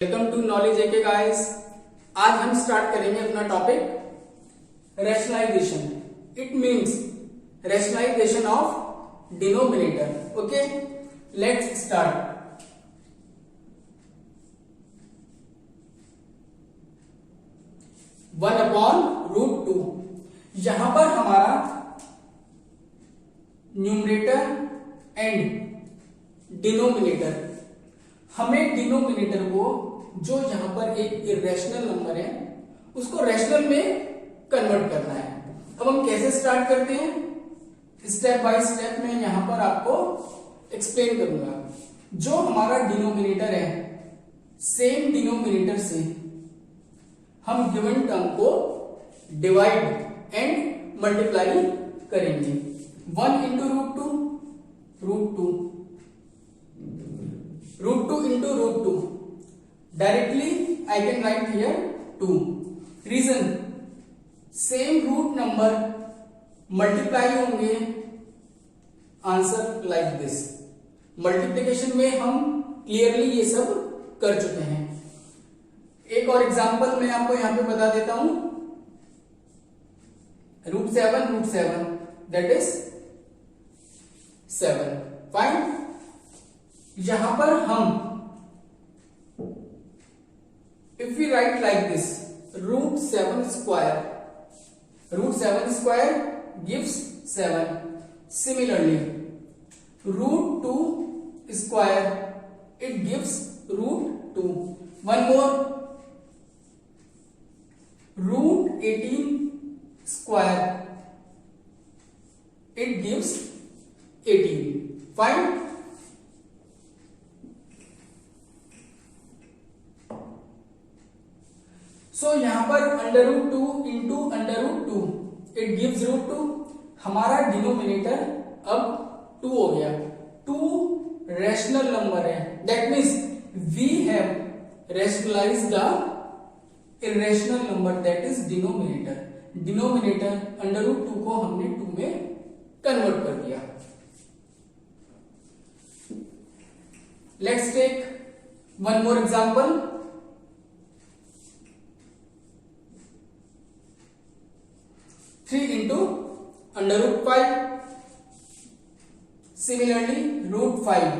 Welcome to knowledge AK guys. आज हम start करेंगे अपना topic rationalization. It means rationalization of denominator. Okay, let's start. One upon root two. यहां पर हमारा न्यूमरेटर एंड डिनोमिनेटर, हमें डिनोमिनेटर को जो यहां पर एक इरेशनल नंबर है उसको रैशनल में कन्वर्ट करना है। अब हम कैसे स्टार्ट करते हैं, स्टेप बाय स्टेप में यहां पर आपको एक्सप्लेन करूंगा। जो हमारा डिनोमिनेटर है, सेम डिनोमिनेटर से हम गिवन टर्म को डिवाइड एंड मल्टीप्लाई करेंगे। 1 into root two, root two, root two into root two. Directly I can write here 2। Reason, same root number multiply होंगे, आंसर लाइक दिस। मल्टीप्लिकेशन में हम clearly ये सब कर चुके हैं। एक और एग्जांपल मैं आपको यहां पे बता देता हूं। Root 7 that is 7। फाइन। यहां पर हम if we write like this, root 7 square, root 7 square gives 7। Similarly root 2 square it gives root 2। One more, root 18 square it gives 18। Fine. So यहां पर under root 2 into under root 2 it gives root 2। हमारा denominator अब 2 हो गया। 2 rational number है, that means we have rationalize the irrational number that is denominator. Denominator under root 2 को हमने 2 में कन्वर्ट कर दिया। Let's take one more example. 3 into under root 5, similarly root 5।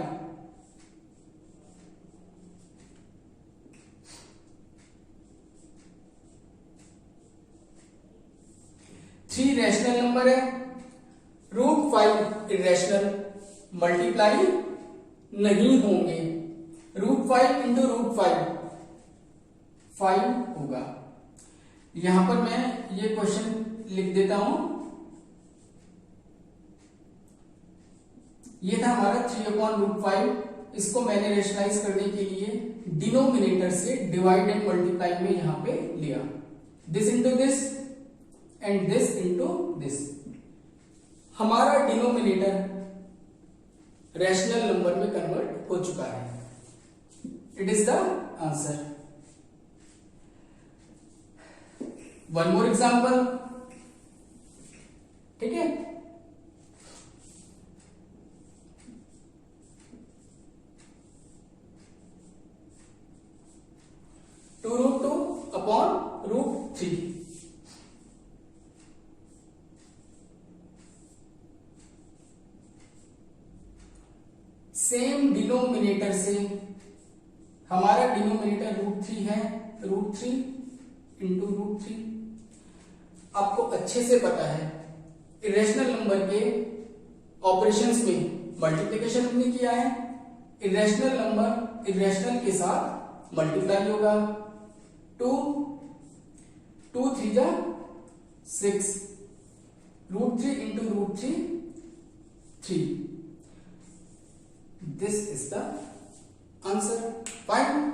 Three rational number है, रूट 5 इरेशनल, मल्टीप्लाई नहीं होंगे। Root 5 into root 5 होगा। यहां पर मैं ये क्वेश्चन लिख देता हूं। ये था हमारा 3/√5। इसको मैंने रेशनलाइज करने के लिए डिनोमिनेटर से डिवाइड एंड मल्टीप्लाई में यहां पे लिया। This into this and this into this. हमारा डिनोमिनेटर रैशनल नंबर में कन्वर्ट हो चुका है। It is the answer. One more example, ठीक है। Two root 2 upon root 3। Same denominator से हमारा डिनोमिनेटर रूट 3 है, रूट 3 इंटू रूट 3। आपको अच्छे से पता है इरेशनल नंबर के ऑपरेशंस में मल्टीप्लिकेशन हमने किया है। इरेशनल नंबर इरेशनल के साथ मल्टीप्लाई होगा। 2 3 जा 6, root 3 into root 3। This is the answer. Fine.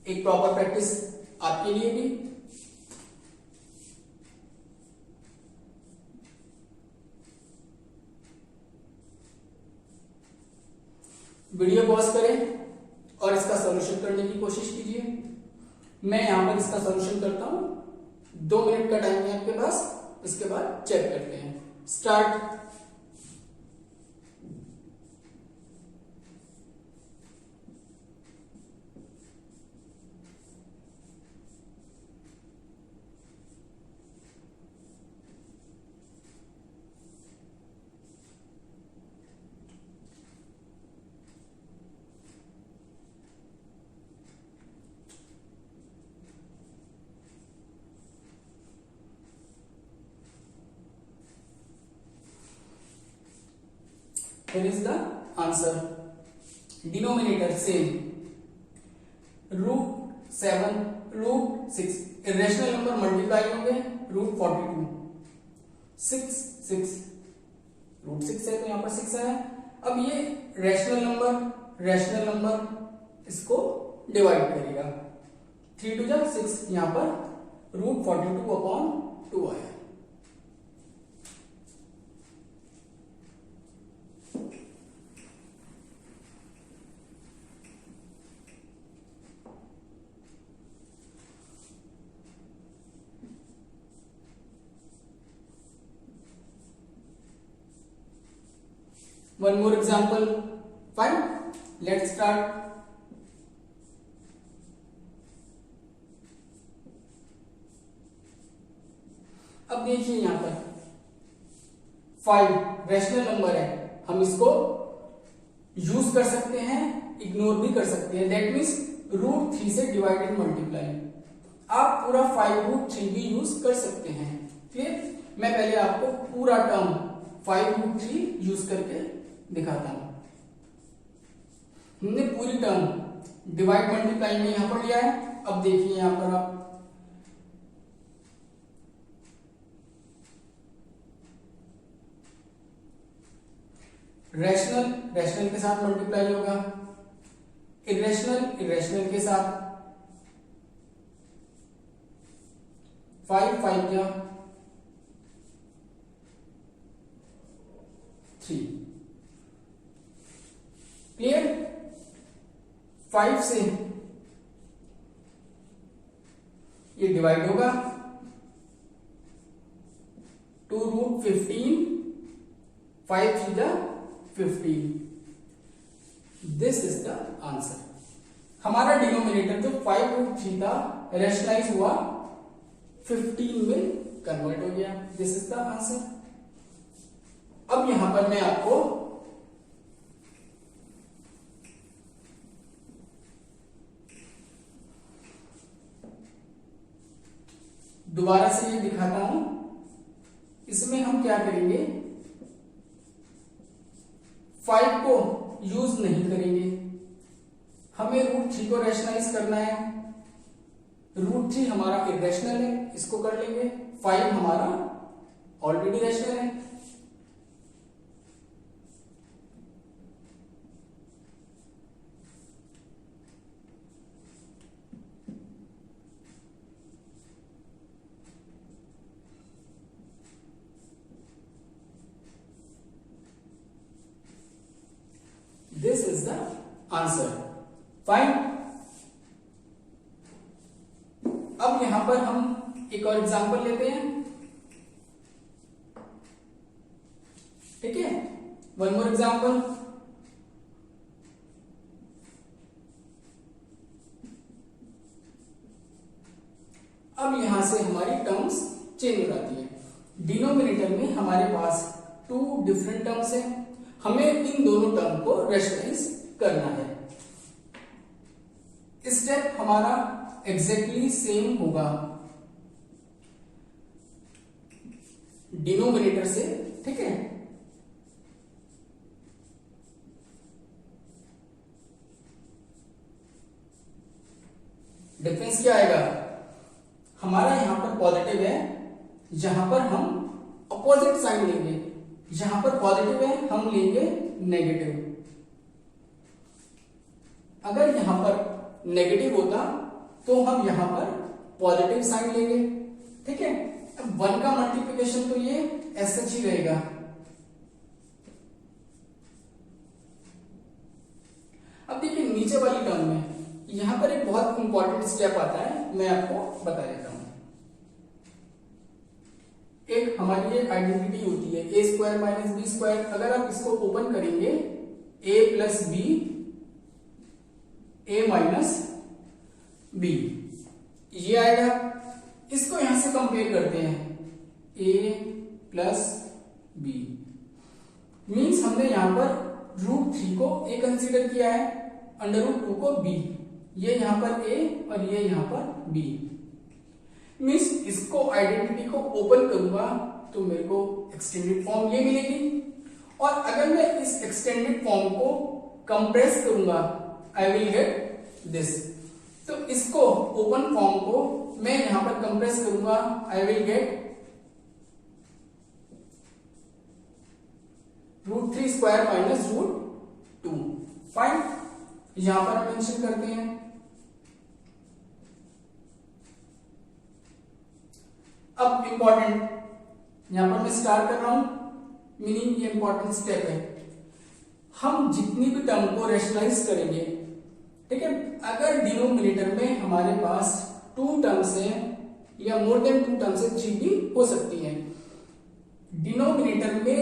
एक प्रॉपर प्रैक्टिस आपके लिए भी। वीडियो पॉज करें और इसका सॉल्यूशन करने की कोशिश कीजिए। मैं यहां पर इसका सॉल्यूशन करता हूं। 2 मिनट का टाइम है आपके पास, इसके बाद चेक करते हैं। Start. Here is the answer. Denominator same. √7 √6 irrational number multiply होंगे √42 6 6 √6 है तो यहाँ पर 6 है। अब ये रैशनल नंबर इसको डिवाइड करेगा 3 2 जा 6 यहाँ पर √42/2 आया। One more example. Fine. Let's start. अब देखिए यहां पर 5 रैशनल नंबर है, हम इसको यूज कर सकते हैं, इग्नोर भी कर सकते हैं। दैट मीन्स √3 से डिवाइडेड मल्टीप्लाई। आप पूरा 5√3 भी यूज कर सकते हैं। क्लियर? मैं पहले आपको पूरा टर्म 5√3 यूज करके दिखाता हूं। हमने पूरी टर्म डिवाइड मल्टीप्लाई में यहां पर लिया है। अब देखिए यहां पर आप रैशनल के साथ मल्टीप्लाई होगा, इरेशनल के साथ 5 5 क्या 3। क्लियर? 5 से ये डिवाइड होगा 2√15 5 3 जा 15। This is the answer. हमारा डिनोमिनेटर जो 5√3 था रैशनलाइज हुआ 15 में कन्वर्ट हो गया। This is the answer. अब यहां पर मैं आपको दोबारा से ये दिखाता हूं। इसमें हम क्या करेंगे, 5 को यूज नहीं करेंगे, हमें √3 को रैशनलाइज करना है। √3 हमारा इरेशनल है, इसको कर लेंगे। 5 हमारा ऑलरेडी रैशनल है। This is the answer. Fine. अब यहां पर हम एक और एग्जांपल लेते हैं। ठीक है, वन मोर एग्जांपल। अब यहां से हमारी टर्म्स चेंज हो जाती है। डिनोमिनेटर में हमारे पास 2 डिफरेंट टर्म्स हैं, हमें इन दोनों टर्म को रैशनलाइज करना है। स्टेप हमारा एग्जैक्टली सेम होगा डिनोमिनेटर से। ठीक है, डिफरेंस क्या आएगा, हमारा यहां पर पॉजिटिव है, यहां पर हम अपोजिट साइन लेंगे। यहां पर पॉजिटिव है, हम लेंगे नेगेटिव। अगर यहां पर नेगेटिव होता तो हम यहां पर पॉजिटिव साइन लेंगे। ठीक है, अब 1 का मल्टीप्लिकेशन तो ये ऐसा ही रहेगा। अब देखिए नीचे वाली टर्म में यहां पर एक बहुत इंपॉर्टेंट स्टेप आता है, मैं आपको बता देता हूं। एक हमारी एक आइडेंटिटी होती है a² - b²। अगर आप इसको ओपन करेंगे a + b a - b ये आएगा। इसको यहां से कंपेयर करते हैं a + b मींस हमने यहां पर √3 को a कंसीडर किया है, √2 को b, ये यहां पर a और ये यहां पर b। मींस इसको आइडेंटिटी को ओपन करूंगा तो मेरे को एक्सटेंडेड फॉर्म ये मिलेगी। और अगर मैं इस एक्सटेंडेड फॉर्म को कंप्रेस करूंगा, आई विल गेट दिस। तो इसको ओपन फॉर्म को मैं यहां पर कंप्रेस करूंगा, I will get √3 square minus √2। Fine, यहां पर हम मेंशन करते हैं। अब इंपॉर्टेंट, यहां पर मैं स्टार्ट कर रहा हूं, मीनिंग ये इंपॉर्टेंट स्टेप है। हम जितनी भी टर्म को रेशनलाइज करेंगे, ठीक है, अगर डिनोमिनेटर में हमारे पास 2 टर्म्स हैं या मोर देन 2 टर्म्स है, 3 भी हो सकती हैं, डिनोमिनेटर में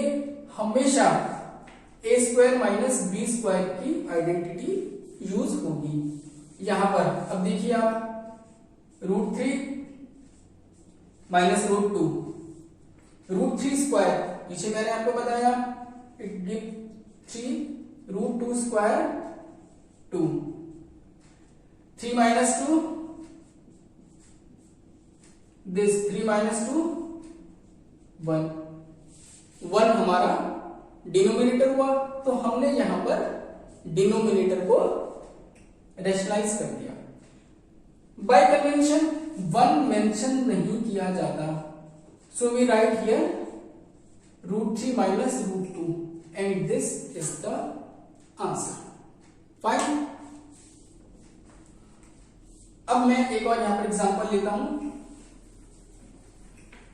हमेशा a square minus B square की आइडेंटिटी यूज होगी। यहां पर अब देखिए आप, √3 माइनस √2, √3 स्क्वायर, पीछे मैंने आपको बताया it give 3, √2 square 2, 3 minus 2 this, 3 minus 2 1, 1 हमारा डिनोमिनेटर हुआ, तो हमने यहां पर डिनोमिनेटर को रेशनलाइज कर दिया। बाय कन्वेंशन 1 मेंशन नहीं किया जाता, so we write here √3 minus √2 and this is the answer. Fine, अब मैं एक और यहां पर एग्जांपल लेता हूं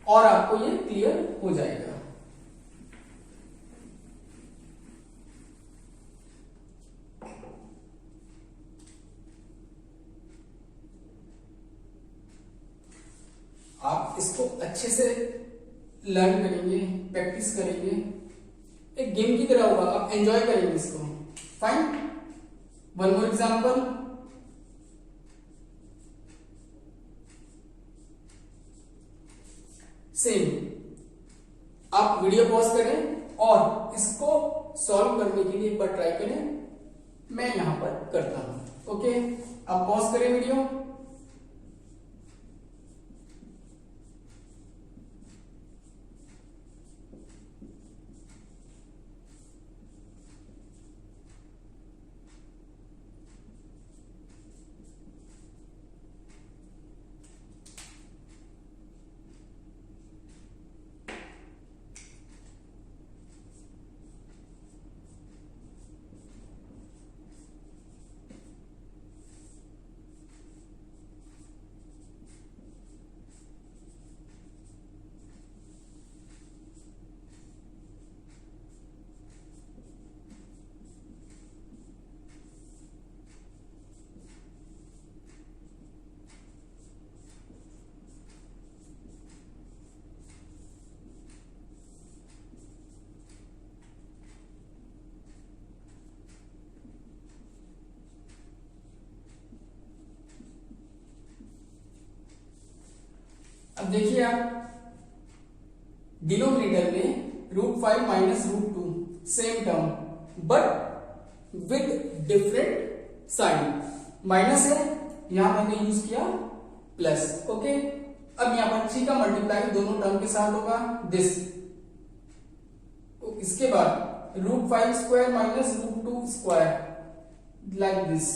और आपको ये क्लियर हो जाएगा। आप इसको अच्छे से लर्न करेंगे, प्रैक्टिस करेंगे, एक गेम की तरह होगा, आप एंजॉय करेंगे इसको। Fine, one more example, same आप वीडियो पॉज करें और इसको सॉल्व करने के लिए एक बार ट्राई करें, मैं यहां पर करता हूं। ओके, आप पॉज करें वीडियो। अब देखिए आप, डिनोमिनेटर में √5 minus √2 same term but with different sign, minus है, यहां मैंने यूज किया प्लस। ओके, अब यहां पर 3 का मल्टीप्लाई दोनों टर्म के साथ होगा, दिस। इसके बाद √5 square minus √2 square like this,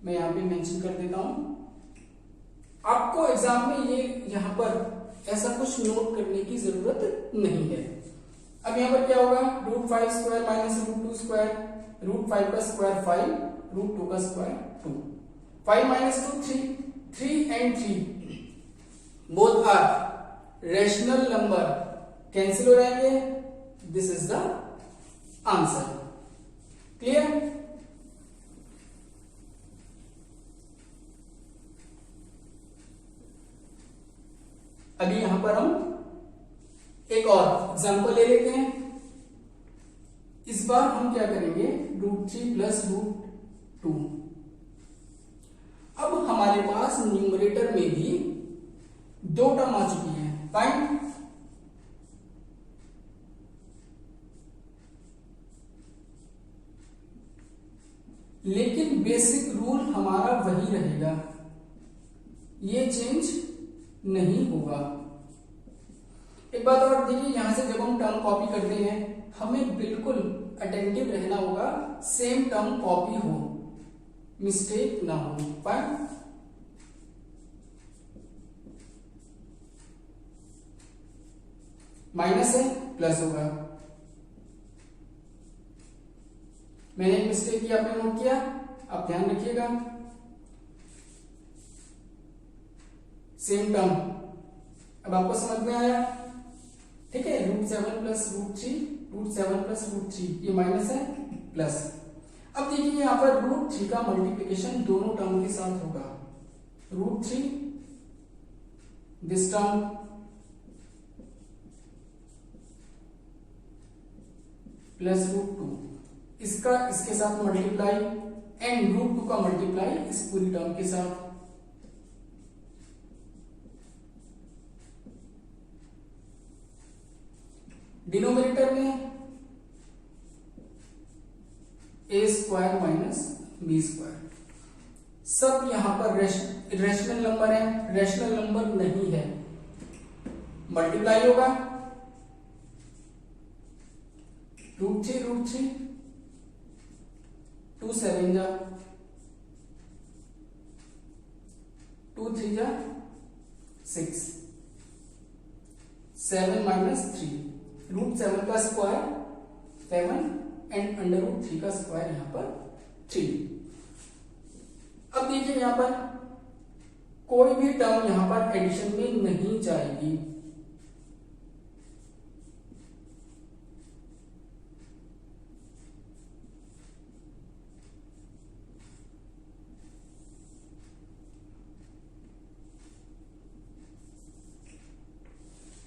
मैं यहां पे मेंशन कर देता हूं। आपको एग्जाम में ये यहां पर ऐसा कुछ नोट करने की जरूरत नहीं है। अब यहां पर क्या होगा, √5 स्क्वायर माइनस √2 स्क्वायर, √5 का स्क्वायर 5, √2 का square 2, 5 minus 2 3, 3 and 3 both are rational number, cancel हो जाएंगे, this is the answer. Clear? अभी यहां पर हम एक और एग्जांपल ले लेते हैं। इस बार हम क्या करेंगे, √3 प्लस √2। अब हमारे पास न्यूमरेटर में भी 2 टर्म आ चुकी है, फाइन। लेकिन बेसिक रूल हमारा वही रहेगा, ये चेंज नहीं होगा। एक बात और देखिए, यहां से जब हम टर्म कॉपी करते हैं हमें बिल्कुल अटेंटिव रहना होगा, सेम टर्म कॉपी हो, मिस्टेक ना हो। फाइन, माइनस है प्लस होगा। मैंने एक मिस्टेक की, आपने नोट किया, आप ध्यान रखिएगा। सेम टर्म, अब आपको समझ में आया? ठीक है, √7 प्लस √3, √7 प्लस √3, ये माइनस है प्लस। अब देखिए यहां पर √3 का मल्टीप्लिकेशन दोनों टर्म के साथ होगा, √3 दिस टर्म प्लस √2, इसका इसके साथ मल्टीप्लाई एंड √2 का मल्टीप्लाई इस पूरी टर्म के साथ। डिनोमिनेटर में a² माइनस b², सब यहां पर रेशनल नंबर है, रेशनल नंबर नहीं है, मल्टीप्लाई होगा √3 2 7 जा 2 3 जा 6, 7 माइनस 3, √7 का स्क्वायर 7 एंड √3 का स्क्वायर यहां पर 3। अब देखिए यहां पर कोई भी टर्म यहां पर एडिशन में नहीं जाएगी,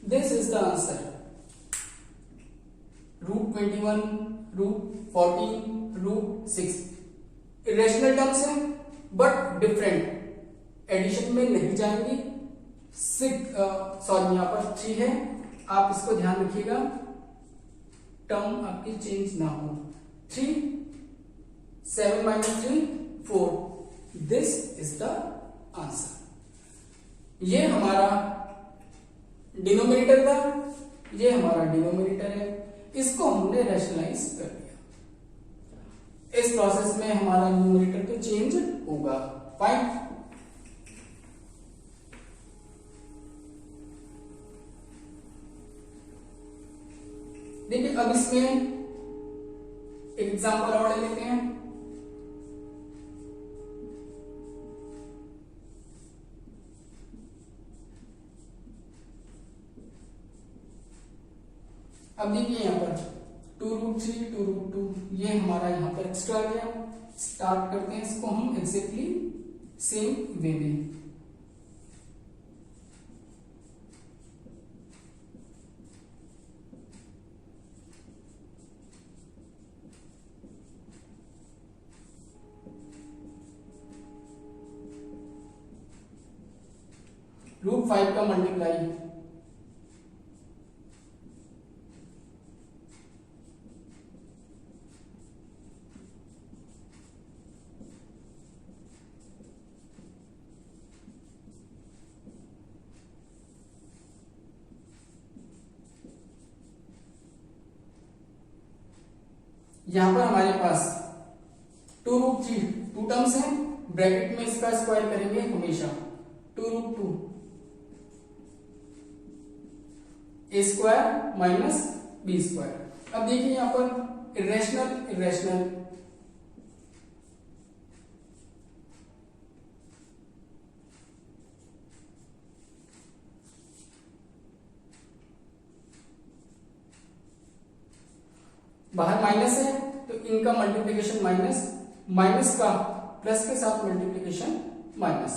this is the answer. √21, √14, √6 irrational terms हैं बट डिफरेंट, एडिशन में नहीं जाएंगी। सॉरी यहां पर 3 है, आप इसको ध्यान रखिएगा, टर्म आपकी चेंज ना हो। 3 7 minus 3 4, this is the answer. ये हमारा डिनोमिनेटर था, ये हमारा डिनोमिनेटर है, इसको हमने रैशनलाइज कर दिया। इस प्रोसेस में हमारा न्यूमरेटर तो चेंज होगा। फाइन, देखिए अब इसमें एक एग्जांपल और ले लेते हैं। अब देखिए यहां पर 2√3 2√2, ये हमारा यहां पर एक्स्ट्रा आ गया। स्टार्ट करते हैं इसको हम एग्जैक्टली सेम वे में। √5 का मल्टीप्लाई, यहां पर हमारे पास 2√3 टू टर्म्स हैं, ब्रैकेट में इसका स्क्वायर करेंगे हमेशा, 2√2 a² माइनस b²। अब देखिए यहां पर इरेशनल इरेशनल, बाहर माइनस है तो इनका मल्टीप्लिकेशन माइनस, माइनस का प्लस के साथ मल्टीप्लिकेशन माइनस।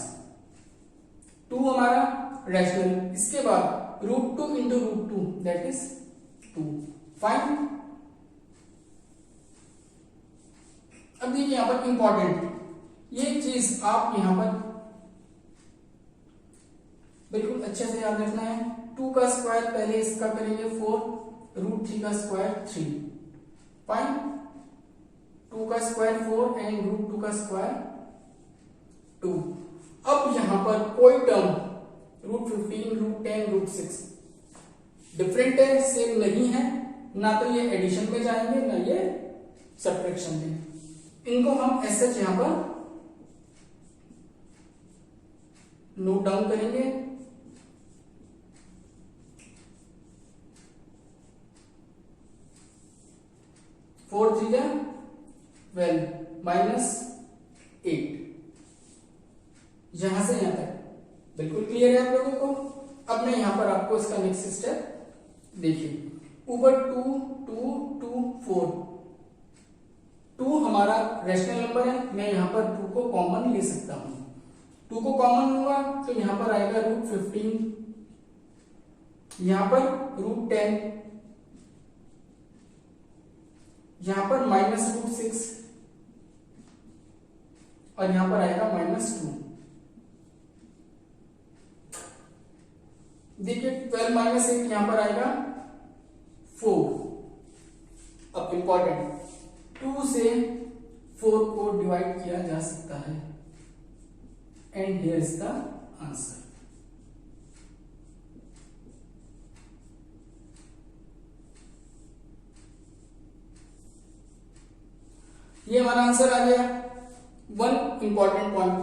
2 हमारा रैशनल, इसके बाद √2 इंटू √2 दैट इज 2। फाइन, अब देखिए यहां पर इंपॉर्टेंट ये चीज आप यहां पर बिल्कुल अच्छे से याद रखना है। 2 का स्क्वायर पहले इसका करेंगे 4, √3 का स्क्वायर 3। फाइन, 2 का स्क्वायर 4 एंड √2 का स्क्वायर 2। अब यहां पर कोई टर्म √15 √10 √6 डिफरेंट है, सेम नहीं है, ना तो ये एडिशन में जाएंगे ना ये सब्ट्रैक्शन में। इनको हम ऐसे यहां पर नोट डाउन करेंगे। फोर थ्री जा 12 माइनस 8, यहां से यहां तक बिल्कुल क्लियर है आप लोगों को। अब मैं यहां पर आपको इसका नेक्स्ट स्टेप देखिए, ऊपर 2 2 2 4, 2 हमारा रेशनल नंबर है, मैं यहां पर 2 को कॉमन ले सकता हूं। 2 को कॉमन लूंगा तो यहां पर आएगा √15, यहां पर √10, यहां पर -√6 और यहां पर आएगा -2। देखिए 12 माइनस 8 यहां पर आएगा 4। अब इंपॉर्टेंट, 2 से 4 को डिवाइड किया जा सकता है and here is the answer. ये हमारा आंसर आ गया। वन इंपॉर्टेंट पॉइंट,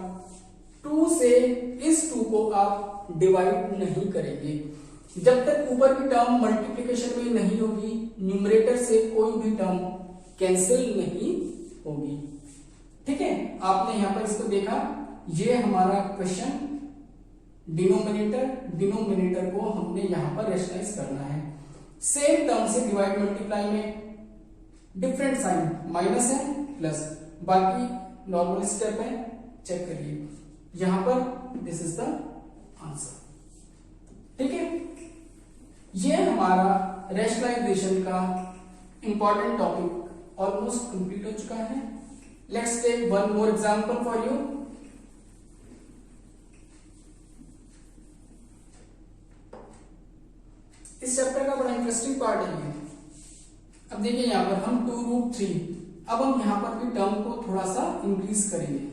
2 से इस 2 को आप डिवाइड नहीं करेंगे जब तक ऊपर की टर्म मल्टीप्लिकेशन में नहीं होगी, न्यूमरेटर से कोई भी टर्म कैंसिल नहीं होगी। ठीक है, आपने यहां पर इसको देखा, ये हमारा क्वेश्चन डिनोमिनेटर को हमने यहां पर रेशनलाइज करना है। सेम टर्म से डिवाइड मल्टीप्लाई में डिफरेंट साइन माइनस है प्लस, बाकी नॉर्मल स्टेप है, चेक करिए यहां पर दिस इज द आंसर। ठीक है, ये हमारा रेशनलाइजेशन का इंपॉर्टेंट टॉपिक ऑलमोस्ट कंप्लीट हो चुका है। Let's take one more example for you. इस चैप्टर का बड़ा इंटरेस्टिंग पार्ट है ये। अब देखिए यहां पर हम 2√3, अब हम यहां पर भी टर्म को थोड़ा सा इंक्रीज करेंगे।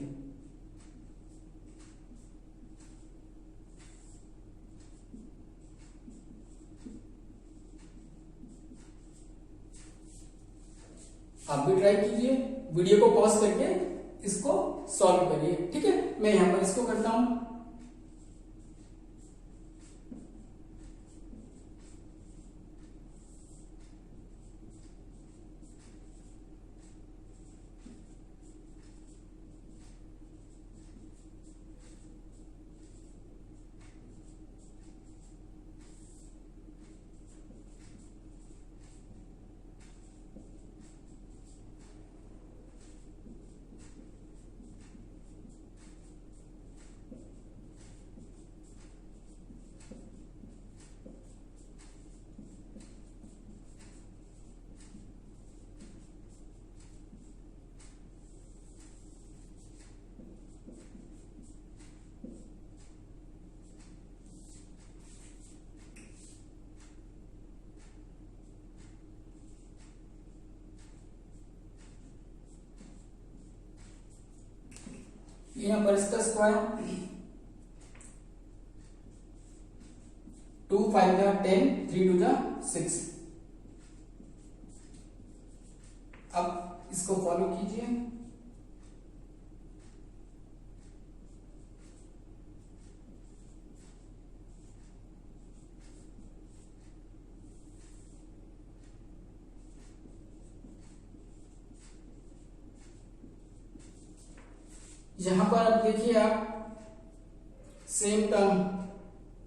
आप भी ट्राई कीजिए, वीडियो को पॉज करके इसको सॉल्व करिए। ठीक है, मैं यहां पर इसको करता हूं। यहां पर इसका स्क्वायर 2 5 जा 10, 3 2 जा 6। अब इसको फॉलो कीजिए। यहां पर अब देखिए आप, सेम टर्म,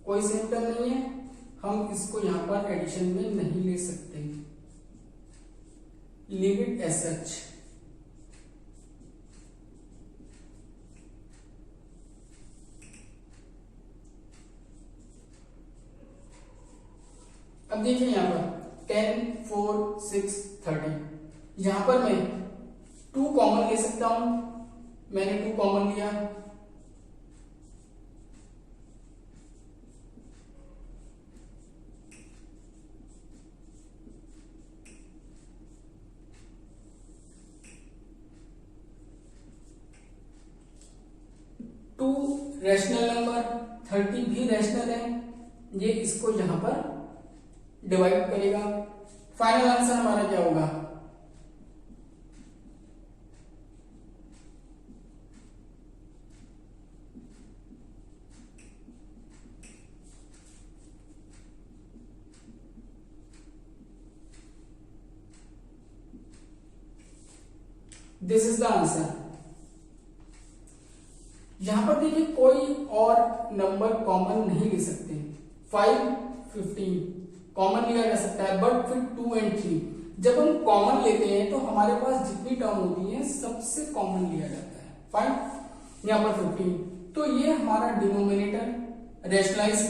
कोई सेम टर्म नहीं है, हम इसको यहां पर एडिशन में नहीं ले सकते, लीव इट एज सच। अब देखिए यहां पर 10 4 6 30, यहां पर मैं 2 कॉमन ले सकता हूं, मैंने 2 कॉमन लिया, रैशनल नंबर, 30 भी रैशनल है, ये इसको यहां पर डिवाइड करेगा फाइनल आंसर हमारा क्या होगा? This is the answer. यहां पर देखिए कोई और नंबर कॉमन नहीं ले सकते। 5, 15 कॉमन लिया जा सकता है, बट फिर 2 और 3 जब हम कॉमन लेते हैं तो हमारे पास जितनी टर्म होती है सबसे कॉमन लिया जाता है। फाइन, यहां पर 15, तो ये हमारा डिनोमिनेटर रैशनलाइज